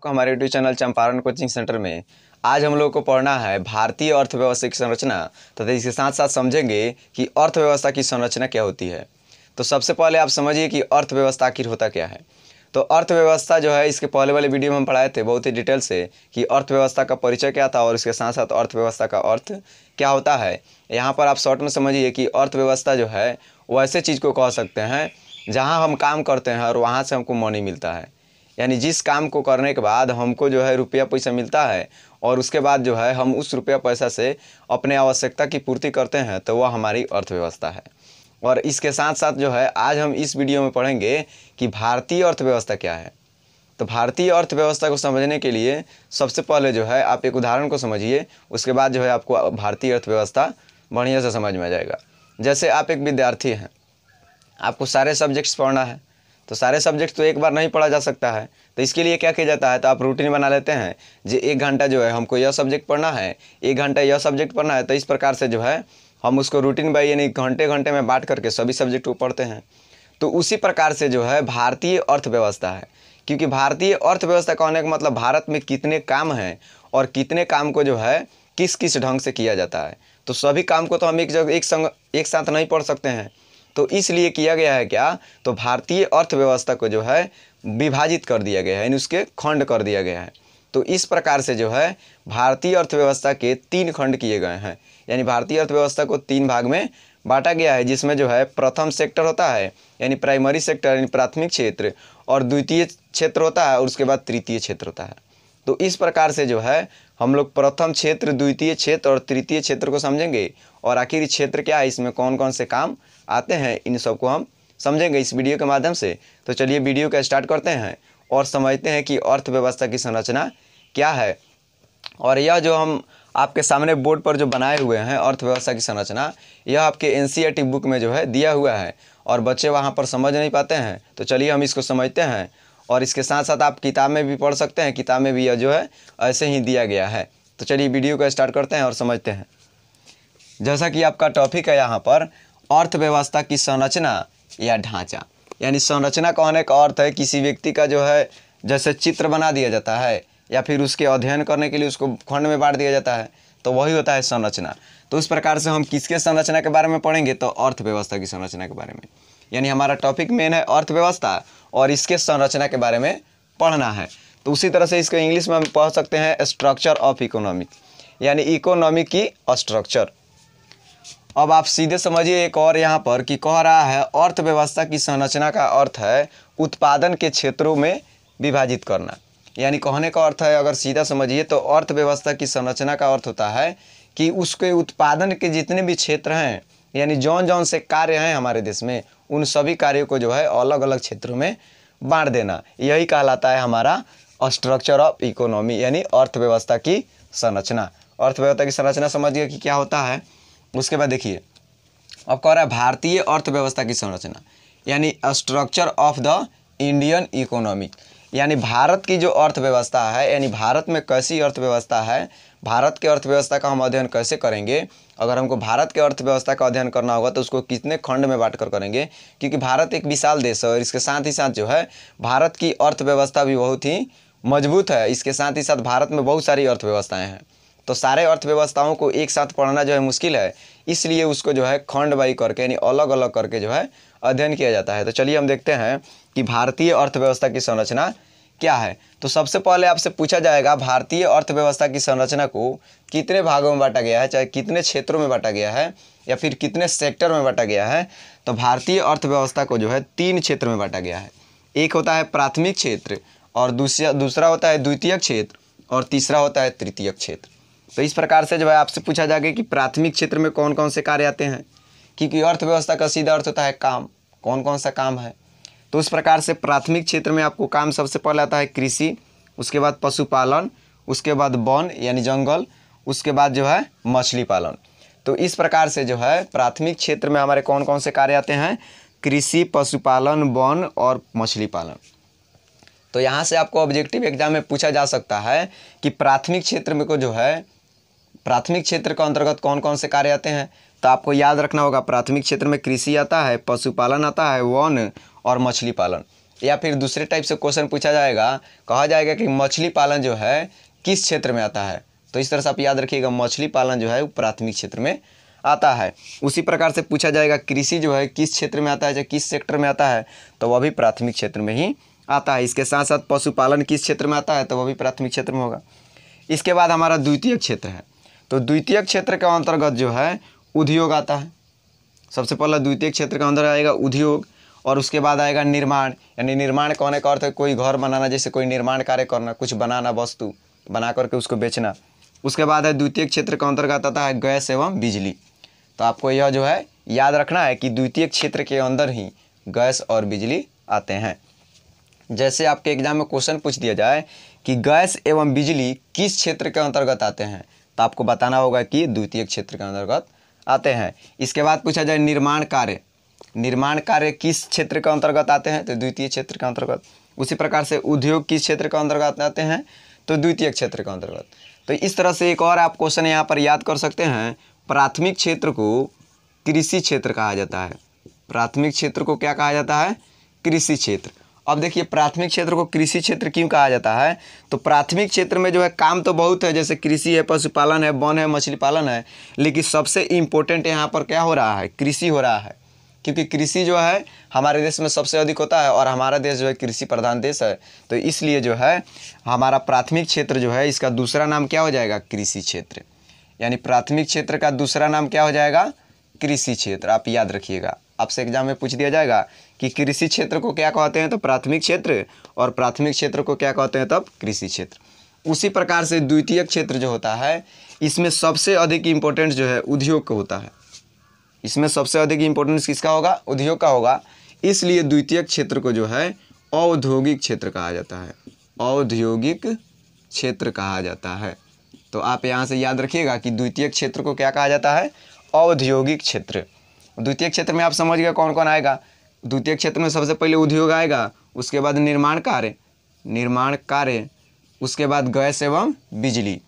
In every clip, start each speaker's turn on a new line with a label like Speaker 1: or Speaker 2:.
Speaker 1: आपका हमारे YouTube channel Champaran coaching centre में। आज हम लोग को पढ़ना है भारतीय अर्थव्यवस्था की संरचना तथा इसके साथ साथ समझेंगे कि अर्थव्यवस्था की संरचना क्या होती है। तो सबसे पहले आप समझिए कि अर्थव्यवस्था आखिर होता क्या है। तो अर्थव्यवस्था जो है, इसके पहले वाले वीडियो में हम पढ़ाए थे बहुत ही डिटेल से कि अर्थव्यवस्था का परिचय क्या था और इसके साथ साथ अर्थव्यवस्था का अर्थ क्या होता है। यहाँ पर आप शॉर्ट में समझिए कि अर्थव्यवस्था जो है वो ऐसे चीज़ को कह सकते हैं जहाँ हम काम करते हैं और वहाँ से हमको मनी मिलता है। यानी जिस काम को करने के बाद हमको जो है रुपया पैसा मिलता है और उसके बाद जो है हम उस रुपया पैसा से अपने आवश्यकता की पूर्ति करते हैं, तो वह हमारी अर्थव्यवस्था है। और इसके साथ साथ जो है आज हम इस वीडियो में पढ़ेंगे कि भारतीय अर्थव्यवस्था क्या है। तो भारतीय अर्थव्यवस्था को समझने के लिए सबसे पहले जो है आप एक उदाहरण को समझिए, उसके बाद जो है आपको भारतीय अर्थव्यवस्था बढ़िया से समझ में आ जाएगा। जैसे आप एक विद्यार्थी हैं, आपको सारे सब्जेक्ट्स पढ़ना है, तो सारे सब्जेक्ट तो एक बार नहीं पढ़ा जा सकता है। तो इसके लिए क्या किया जाता है, तो आप रूटीन बना लेते हैं जी 1 घंटा जो है हमको यह सब्जेक्ट पढ़ना है, 1 घंटा यह सब्जेक्ट पढ़ना है। तो इस प्रकार से जो है हम उसको रूटीन बाई यानी घंटे घंटे में बांट करके सभी सब्जेक्ट को पढ़ते हैं। तो उसी प्रकार से जो है भारतीय अर्थव्यवस्था है, क्योंकि भारतीय अर्थव्यवस्था का होने का मतलब भारत में कितने काम हैं और कितने काम को जो है किस किस ढंग से किया जाता है। तो सभी काम को तो हम एक साथ नहीं पढ़ सकते हैं। तो इसलिए किया गया है क्या, तो भारतीय अर्थव्यवस्था को जो है विभाजित कर दिया गया है, यानी उसके खंड कर दिया गया है। तो इस प्रकार से जो है भारतीय अर्थव्यवस्था के 3 खंड किए गए हैं, यानी भारतीय अर्थव्यवस्था को 3 भाग में बांटा गया है, जिसमें जो है प्रथम सेक्टर होता है यानी प्राइमरी सेक्टर यानी प्राथमिक क्षेत्र, और द्वितीय क्षेत्र होता है और उसके बाद तृतीय क्षेत्र होता है। तो इस प्रकार से जो है हम लोग प्रथम क्षेत्र, द्वितीय क्षेत्र और तृतीय क्षेत्र को समझेंगे, और आखिर क्षेत्र क्या है, इसमें कौन कौन से काम आते हैं, इन सबको हम समझेंगे इस वीडियो के माध्यम से। तो चलिए वीडियो का स्टार्ट करते हैं और समझते हैं कि अर्थव्यवस्था की संरचना क्या है। और यह जो हम आपके सामने बोर्ड पर जो बनाए हुए हैं अर्थव्यवस्था की संरचना, यह आपके एनसीईआरटी बुक में जो है दिया हुआ है और बच्चे वहाँ पर समझ नहीं पाते हैं। तो चलिए हम इसको समझते हैं, और इसके साथ साथ आप किताब में भी पढ़ सकते हैं, किताब में भी यह जो है ऐसे ही दिया गया है। तो चलिए वीडियो को स्टार्ट करते हैं और समझते हैं। जैसा कि आपका टॉपिक है यहाँ पर अर्थव्यवस्था की संरचना या ढांचा, यानी संरचना का होने का अर्थ है किसी व्यक्ति का जो है जैसे चित्र बना दिया जाता है या फिर उसके अध्ययन करने के लिए उसको खंड में बांट दिया जाता है, तो वही होता है संरचना। तो इस प्रकार से हम किसके संरचना के बारे में पढ़ेंगे, तो अर्थव्यवस्था की संरचना के बारे में। यानी हमारा टॉपिक मेन है अर्थव्यवस्था और इसके संरचना के बारे में पढ़ना है। तो उसी तरह से इसको इंग्लिश में हम पढ़ सकते हैं स्ट्रक्चर ऑफ इकोनॉमिक, यानी इकोनॉमी की स्ट्रक्चर। अब आप सीधे समझिए एक और यहाँ पर कि कह रहा है अर्थव्यवस्था की संरचना का अर्थ है उत्पादन के क्षेत्रों में विभाजित करना। यानी कहने का अर्थ है, अगर सीधा समझिए तो अर्थव्यवस्था की संरचना का अर्थ होता है कि उसके उत्पादन के जितने भी क्षेत्र हैं, यानी जौन जौन से कार्य हैं हमारे देश में, उन सभी कार्यों को जो है अलग अलग क्षेत्रों में बांट देना, यही कहलाता है हमारा स्ट्रक्चर ऑफ इकोनॉमी, यानी अर्थव्यवस्था की संरचना। अर्थव्यवस्था की संरचना समझिए कि क्या होता है। उसके बाद देखिए अब कह रहा है भारतीय अर्थव्यवस्था की संरचना, यानी structure of the Indian economy, यानी भारत की जो अर्थव्यवस्था है, यानी भारत में कैसी अर्थव्यवस्था है, भारत के अर्थव्यवस्था का हम अध्ययन कैसे करेंगे। अगर हमको भारत के अर्थव्यवस्था का अध्ययन करना होगा तो उसको कितने खंड में बांट कर करेंगे, क्योंकि भारत एक विशाल देश है और इसके साथ ही साथ जो है भारत की अर्थव्यवस्था भी बहुत ही मजबूत है। इसके साथ ही साथ भारत में बहुत सारी अर्थव्यवस्थाएँ हैं, तो सारे अर्थव्यवस्थाओं को एक साथ पढ़ना जो है मुश्किल है, इसलिए उसको जो है खंड बाई करके यानी अलग अलग करके जो है अध्ययन किया जाता है। तो चलिए हम देखते हैं कि भारतीय अर्थव्यवस्था की संरचना क्या है। तो सबसे पहले आपसे पूछा जाएगा भारतीय अर्थव्यवस्था की संरचना को कितने भागों में बांटा गया है, चाहे कितने क्षेत्रों में बांटा गया है या फिर कितने सेक्टर में बांटा गया है। तो भारतीय अर्थव्यवस्था को जो है 3 क्षेत्र में बांटा गया है। एक होता है प्राथमिक क्षेत्र, और दूसरा होता है द्वितीयक क्षेत्र, और तीसरा होता है तृतीयक क्षेत्र। तो इस प्रकार से जो है आपसे पूछा जाएगा कि प्राथमिक क्षेत्र में कौन कौन से कार्य आते हैं, क्योंकि अर्थव्यवस्था का सीधा अर्थ होता है काम, कौन कौन सा काम है। तो उस प्रकार से प्राथमिक क्षेत्र में आपको काम सबसे पहले आता है कृषि, उसके बाद पशुपालन, उसके बाद वन यानी जंगल, उसके बाद जो है मछली पालन। तो इस प्रकार से जो है प्राथमिक क्षेत्र में हमारे कौन कौन से कार्य आते हैं, कृषि, पशुपालन, वन और मछली पालन। तो यहाँ से आपको ऑब्जेक्टिव एग्जाम में पूछा जा सकता है कि प्राथमिक क्षेत्र में को जो है प्राथमिक क्षेत्र के अंतर्गत कौन कौन से कार्य आते हैं। तो आपको याद रखना होगा प्राथमिक क्षेत्र में कृषि आता है, पशुपालन आता है, वन और मछली पालन। या फिर दूसरे टाइप से क्वेश्चन पूछा जाएगा, कहा जाएगा कि मछली पालन जो है किस क्षेत्र में आता है। तो इस तरह से आप याद रखिएगा, मछली पालन जो है वो प्राथमिक क्षेत्र में आता है। उसी प्रकार से पूछा जाएगा कृषि जो है किस क्षेत्र में आता है, चाहे किस सेक्टर में आता है, तो वह भी प्राथमिक क्षेत्र में ही आता है। इसके साथ साथ पशुपालन किस क्षेत्र में आता है, तो वह भी प्राथमिक क्षेत्र में होगा। इसके बाद हमारा द्वितीयक क्षेत्र है, तो द्वितीयक क्षेत्र के अंतर्गत जो है उद्योग आता है। सबसे पहला द्वितीयक क्षेत्र के अंदर आएगा उद्योग, और उसके बाद आएगा निर्माण, यानी निर्माण कहने का अर्थ है कोई घर बनाना, जैसे कोई निर्माण कार्य करना, कुछ बनाना, वस्तु बना करके उसको बेचना। उसके बाद है द्वितीयक क्षेत्र के अंतर्गत आता है गैस एवं बिजली। तो आपको यह जो है याद रखना है कि द्वितीयक क्षेत्र के अंदर ही गैस और बिजली आते हैं। जैसे आपके एग्जाम में क्वेश्चन पूछ दिया जाए कि गैस एवं बिजली किस क्षेत्र के अंतर्गत आते हैं, तो आपको बताना होगा कि द्वितीयक क्षेत्र के अंतर्गत आते हैं। इसके बाद पूछा जाए निर्माण कार्य, निर्माण कार्य किस क्षेत्र के अंतर्गत आते हैं, तो द्वितीय क्षेत्र के अंतर्गत। उसी प्रकार से उद्योग किस क्षेत्र के अंतर्गत आते हैं, तो द्वितीय क्षेत्र के अंतर्गत। तो इस तरह से एक और आप क्वेश्चन यहाँ पर याद कर सकते हैं, प्राथमिक क्षेत्र को कृषि क्षेत्र कहा जाता है। प्राथमिक क्षेत्र को क्या कहा जाता है, कृषि क्षेत्र। अब देखिए प्राथमिक क्षेत्र को कृषि क्षेत्र क्यों कहा जाता है, तो प्राथमिक क्षेत्र में जो है काम तो बहुत है, जैसे कृषि है, पशुपालन है, वन है, मछली पालन है, लेकिन सबसे इम्पोर्टेंट यहाँ पर क्या हो रहा है, कृषि हो रहा है। क्योंकि कृषि जो है हमारे देश में सबसे अधिक होता है और हमारा देश जो है कृषि प्रधान देश है, तो इसलिए जो है हमारा प्राथमिक क्षेत्र जो है इसका दूसरा नाम क्या हो जाएगा, कृषि क्षेत्र। यानी प्राथमिक क्षेत्र का दूसरा नाम क्या हो जाएगा, कृषि क्षेत्र। आप याद रखिएगा, आपसे एग्जाम में पूछ दिया जाएगा कि कृषि क्षेत्र को क्या कहते हैं, तो प्राथमिक क्षेत्र, और प्राथमिक क्षेत्र को क्या कहते हैं, तब कृषि क्षेत्र। उसी प्रकार से द्वितीयक क्षेत्र जो होता है इसमें सबसे अधिक इम्पोर्टेंस जो है उद्योग का होता है। इसमें सबसे अधिक इम्पोर्टेंस किसका होगा, उद्योग का होगा। इसलिए द्वितीयक क्षेत्र को जो है औद्योगिक क्षेत्र कहा जाता है, औद्योगिक क्षेत्र कहा जाता है। तो आप यहाँ से याद रखिएगा कि द्वितीयक क्षेत्र को क्या कहा जाता है, औद्योगिक क्षेत्र। द्वितीयक क्षेत्र में आप समझ गए कौन कौन आएगा। द्वितीयक क्षेत्र में सबसे पहले उद्योग आएगा, उसके बाद निर्माण कार्य, उसके बाद गैस एवं बिजली।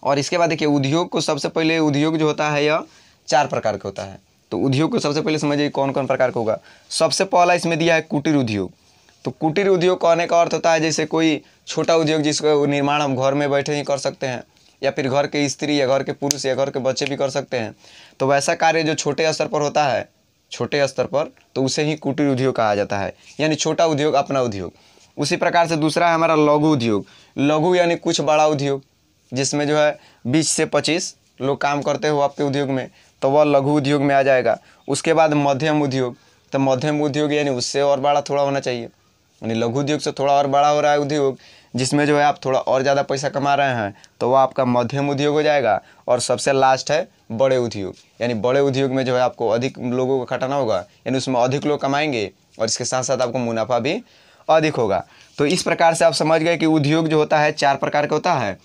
Speaker 1: और इसके बाद देखिए उद्योग को सबसे पहले, उद्योग जो होता है यह 4 प्रकार का होता है। तो उद्योग को सबसे पहले समझिए कौन कौन प्रकार का होगा। सबसे पहला इसमें दिया है कुटीर उद्योग। तो कुटीर उद्योग कहने का अर्थ होता है जैसे कोई छोटा उद्योग जिसको निर्माण हम घर में बैठे ही कर सकते हैं, या फिर घर के स्त्री या घर के पुरुष या घर के बच्चे भी कर सकते हैं। तो वैसा कार्य जो छोटे स्तर पर होता है, छोटे स्तर पर, तो उसे ही कुटीर उद्योग कहा जाता है, यानी छोटा उद्योग, अपना उद्योग। उसी प्रकार से दूसरा है हमारा लघु उद्योग। लघु यानी कुछ बड़ा उद्योग, जिसमें जो है 20 से 25 लोग काम करते हो आपके उद्योग में, तो वह लघु उद्योग में आ जाएगा। उसके बाद मध्यम उद्योग, तो मध्यम उद्योग यानी उससे और बड़ा थोड़ा होना चाहिए, यानी लघु उद्योग से थोड़ा और बड़ा हो रहा है उद्योग, जिसमें जो है आप थोड़ा और ज़्यादा पैसा कमा रहे हैं, तो वह आपका मध्यम उद्योग हो जाएगा। और सबसे लास्ट है बड़े उद्योग, यानी बड़े उद्योग में जो है आपको अधिक लोगों को खटाना होगा, यानी उसमें अधिक लोग कमाएंगे और इसके साथ साथ आपको मुनाफा भी अधिक होगा। तो इस प्रकार से आप समझ गए कि उद्योग जो होता है 4 प्रकार का होता है।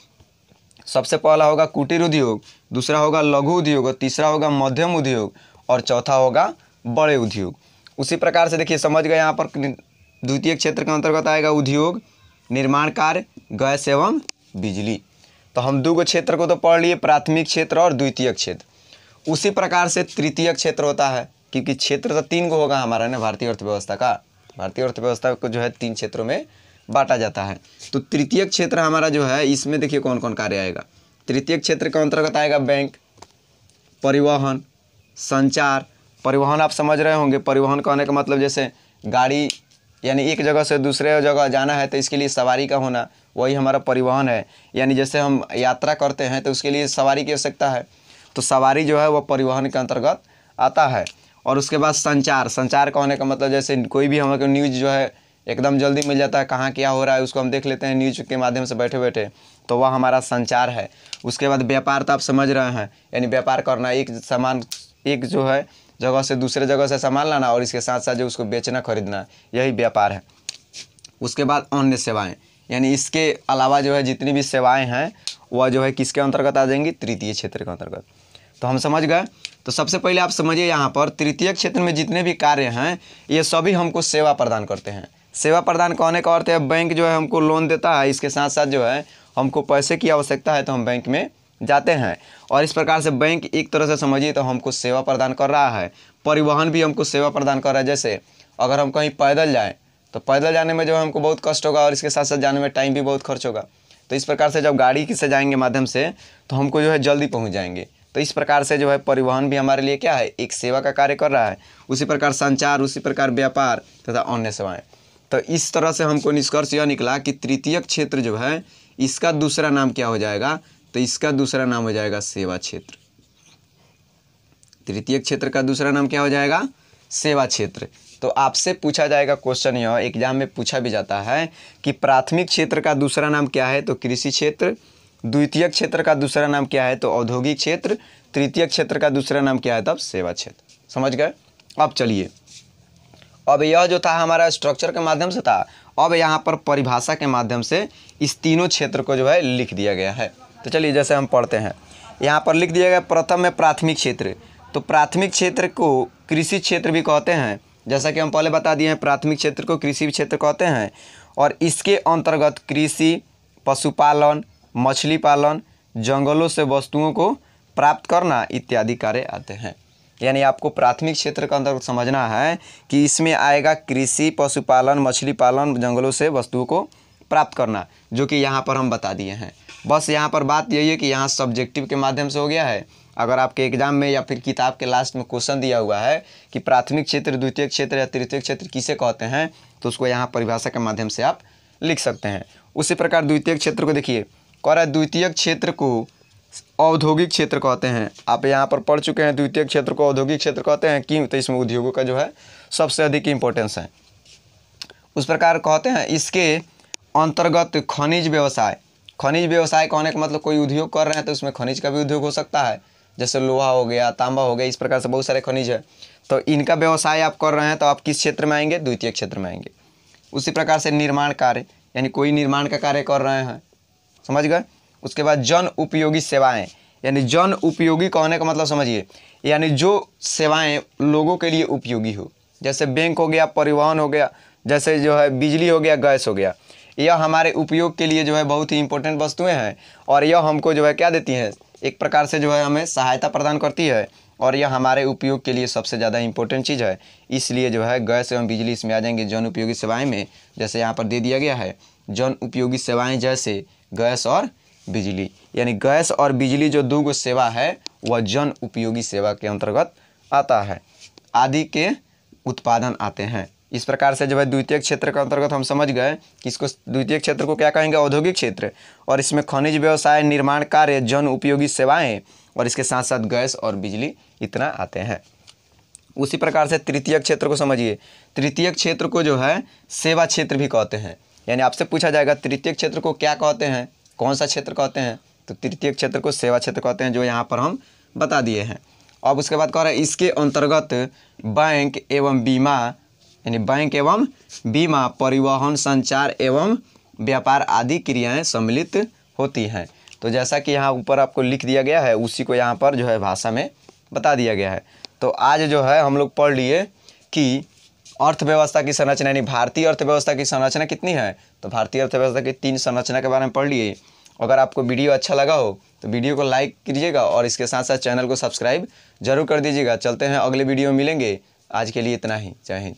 Speaker 1: सबसे पहला होगा कुटीर उद्योग, दूसरा होगा लघु उद्योग, और तीसरा होगा मध्यम उद्योग, और चौथा होगा बड़े उद्योग। उसी प्रकार से देखिए समझ गए, यहाँ पर द्वितीय क्षेत्र के अंतर्गत आएगा उद्योग, निर्माण कार्य, गैस एवं बिजली। तो हम 2 क्षेत्र को तो पढ़ लिए, प्राथमिक क्षेत्र और द्वितीय क्षेत्र। उसी प्रकार से तृतीय क्षेत्र होता है, क्योंकि क्षेत्र तो 3 होगा हमारा ना भारतीय अर्थव्यवस्था का। भारतीय अर्थव्यवस्था को जो है 3 क्षेत्रों में बांटा जाता है। तो तृतीय क्षेत्र हमारा जो है इसमें देखिए कौन कौन कार्य आएगा। तृतीय क्षेत्र के अंतर्गत आएगा बैंक, परिवहन, संचार। परिवहन आप समझ रहे होंगे, परिवहन कहने का मतलब जैसे गाड़ी, यानी एक जगह से दूसरे जगह जाना है तो इसके लिए सवारी का होना, वही हमारा परिवहन है। यानी जैसे हम यात्रा करते हैं तो उसके लिए सवारी की आवश्यकता है, तो सवारी जो है वह परिवहन के अंतर्गत आता है। और उसके बाद संचार, संचार कहने का मतलब जैसे कोई भी हमको न्यूज़ जो है एकदम जल्दी मिल जाता है, कहाँ क्या हो रहा है उसको हम देख लेते हैं न्यूज़ के माध्यम से बैठे बैठे, तो वह हमारा संचार है। उसके बाद व्यापार, तो आप समझ रहे हैं, यानी व्यापार करना, एक सामान, एक जो है जगह से दूसरे जगह से सामान लाना और इसके साथ साथ जो उसको बेचना खरीदना, यही व्यापार है। उसके बाद अन्य सेवाएं, यानी इसके अलावा जो है जितनी भी सेवाएं हैं वह जो है किसके अंतर्गत आ जाएंगी, तृतीय क्षेत्र के अंतर्गत। तो हम समझ गए। तो सबसे पहले आप समझिए यहाँ पर तृतीय क्षेत्र में जितने भी कार्य हैं ये सभी हमको सेवा प्रदान करते हैं। सेवा प्रदान कहने का अर्थ है बैंक जो है हमको लोन देता है, इसके साथ साथ जो है हमको पैसे की आवश्यकता है तो हम बैंक में जाते हैं, और इस प्रकार से बैंक एक तरह से समझिए तो हमको सेवा प्रदान कर रहा है। परिवहन भी हमको सेवा प्रदान कर रहा है। जैसे अगर हम कहीं पैदल जाएं तो पैदल जाने में जो है हमको बहुत कष्ट होगा और इसके साथ साथ जाने में टाइम भी बहुत खर्च होगा। तो इस प्रकार से जब गाड़ी से जाएंगे माध्यम से तो हमको जो है जल्दी पहुँच जाएंगे। तो इस प्रकार से जो है परिवहन भी हमारे लिए क्या है, एक सेवा का कार्य कर रहा है। उसी प्रकार संचार, उसी प्रकार व्यापार तथा अन्य सेवाएं। तो इस तरह से हमको निष्कर्ष यह निकला कि तृतीयक क्षेत्र जो है इसका दूसरा नाम क्या हो जाएगा, तो इसका दूसरा नाम हो जाएगा सेवा क्षेत्र। तृतीयक क्षेत्र का दूसरा नाम क्या हो जाएगा, सेवा क्षेत्र। तो आपसे पूछा जाएगा क्वेश्चन, यह एग्जाम में पूछा भी जाता है कि प्राथमिक क्षेत्र का दूसरा नाम क्या है, तो कृषि क्षेत्र। द्वितीयक क्षेत्र का दूसरा नाम क्या है, तो औद्योगिक क्षेत्र। तृतीयक क्षेत्र का दूसरा नाम क्या है, तब सेवा क्षेत्र। समझ गए। अब चलिए, अब यह जो था हमारा स्ट्रक्चर के माध्यम से था, अब यहाँ पर परिभाषा के माध्यम से इस तीनों क्षेत्र को जो है लिख दिया गया है। तो चलिए जैसे हम पढ़ते हैं, यहाँ पर लिख दिया गया प्रथम में प्राथमिक क्षेत्र। तो प्राथमिक क्षेत्र को कृषि क्षेत्र भी कहते हैं, जैसा कि हम पहले बता दिए हैं, प्राथमिक क्षेत्र को कृषि क्षेत्र कहते हैं। और इसके अंतर्गत कृषि, पशुपालन, मछली पालन, जंगलों से वस्तुओं को प्राप्त करना इत्यादि कार्य आते हैं। यानी आपको प्राथमिक क्षेत्र का अंतर्गत समझना है कि इसमें आएगा कृषि, पशुपालन, मछली पालन, जंगलों से वस्तुओं को प्राप्त करना, जो कि यहाँ पर हम बता दिए हैं। बस यहाँ पर बात यही है कि यहाँ सब्जेक्टिव के माध्यम से हो गया है। अगर आपके एग्जाम में या फिर किताब के लास्ट में क्वेश्चन दिया हुआ है कि प्राथमिक क्षेत्र, द्वितीयक क्षेत्र या तृतीयक क्षेत्र किसे कहते हैं, तो उसको यहाँ परिभाषा के माध्यम से आप लिख सकते हैं। उसी प्रकार द्वितीयक क्षेत्र को देखिए, कह रहा है द्वितीयक क्षेत्र को औद्योगिक क्षेत्र कहते हैं। आप यहाँ पर पढ़ चुके हैं, द्वितीयक क्षेत्र को औद्योगिक क्षेत्र कहते हैं। क्यों, तो इसमें उद्योगों का जो है सबसे अधिक इम्पोर्टेंस है। उस प्रकार कहते हैं इसके अंतर्गत खनिज व्यवसाय। खनिज व्यवसाय कहने का मतलब कोई उद्योग कर रहे हैं तो उसमें खनिज का भी उद्योग हो सकता है, जैसे लोहा हो गया, तांबा हो गया, इस प्रकार से बहुत सारे खनिज है। तो इनका व्यवसाय आप कर रहे हैं तो आप किस क्षेत्र में आएंगे, द्वितीयक क्षेत्र में आएंगे। उसी प्रकार से निर्माण कार्य, यानी कोई निर्माण का कार्य कर रहे हैं, समझ गए। उसके बाद जन उपयोगी सेवाएं, यानी जन उपयोगी कहने का मतलब समझिए, यानी जो सेवाएं लोगों के लिए उपयोगी हो, जैसे बैंक हो गया, परिवहन हो गया, जैसे जो है बिजली हो गया, गैस हो गया, यह हमारे उपयोग के लिए जो है बहुत ही इंपॉर्टेंट वस्तुएं हैं। और यह हमको जो है क्या देती हैं, एक प्रकार से जो है हमें सहायता प्रदान करती है, और यह हमारे उपयोग के लिए सबसे ज़्यादा इंपॉर्टेंट चीज़ है। इसलिए जो है गैस एवं बिजली इसमें आ जाएंगे जन उपयोगी सेवाएं में। जैसे यहाँ पर दे दिया गया है जन उपयोगी सेवाएं, जैसे गैस और बिजली, यानी गैस और बिजली जो दो सेवा है वह जन उपयोगी सेवा के अंतर्गत आता है, आदि के उत्पादन आते हैं। इस प्रकार से जो है द्वितीयक क्षेत्र के अंतर्गत हम समझ गए कि इसको द्वितीयक क्षेत्र को क्या कहेंगे, औद्योगिक क्षेत्र। और इसमें खनिज व्यवसाय, निर्माण कार्य, जन उपयोगी सेवाएं और इसके साथ साथ गैस और बिजली इतना आते हैं। उसी प्रकार से तृतीयक क्षेत्र को समझिए, तृतीयक क्षेत्र को जो है सेवा क्षेत्र भी कहते हैं। यानी आपसे पूछा जाएगा तृतीयक क्षेत्र को क्या कहते हैं, कौन सा क्षेत्र कहते हैं, तो तृतीयक क्षेत्र को सेवा क्षेत्र कहते हैं, जो यहाँ पर हम बता दिए हैं। अब उसके बाद कह रहे हैं इसके अंतर्गत बैंक एवं बीमा, यानी बैंक एवं बीमा, परिवहन, संचार एवं व्यापार आदि क्रियाएं सम्मिलित होती हैं। तो जैसा कि यहाँ ऊपर आपको लिख दिया गया है उसी को यहाँ पर जो है भाषा में बता दिया गया है। तो आज जो है हम लोग पढ़ लिए कि अर्थव्यवस्था की संरचना, यानी भारतीय अर्थव्यवस्था की संरचना कितनी है, तो भारतीय अर्थव्यवस्था की 3 संरचना के बारे में पढ़ लिए। अगर आपको वीडियो अच्छा लगा हो तो वीडियो को लाइक कीजिएगा और इसके साथ साथ चैनल को सब्सक्राइब जरूर कर दीजिएगा। चलते हैं अगले वीडियो में मिलेंगे। आज के लिए इतना ही। जय हिंद।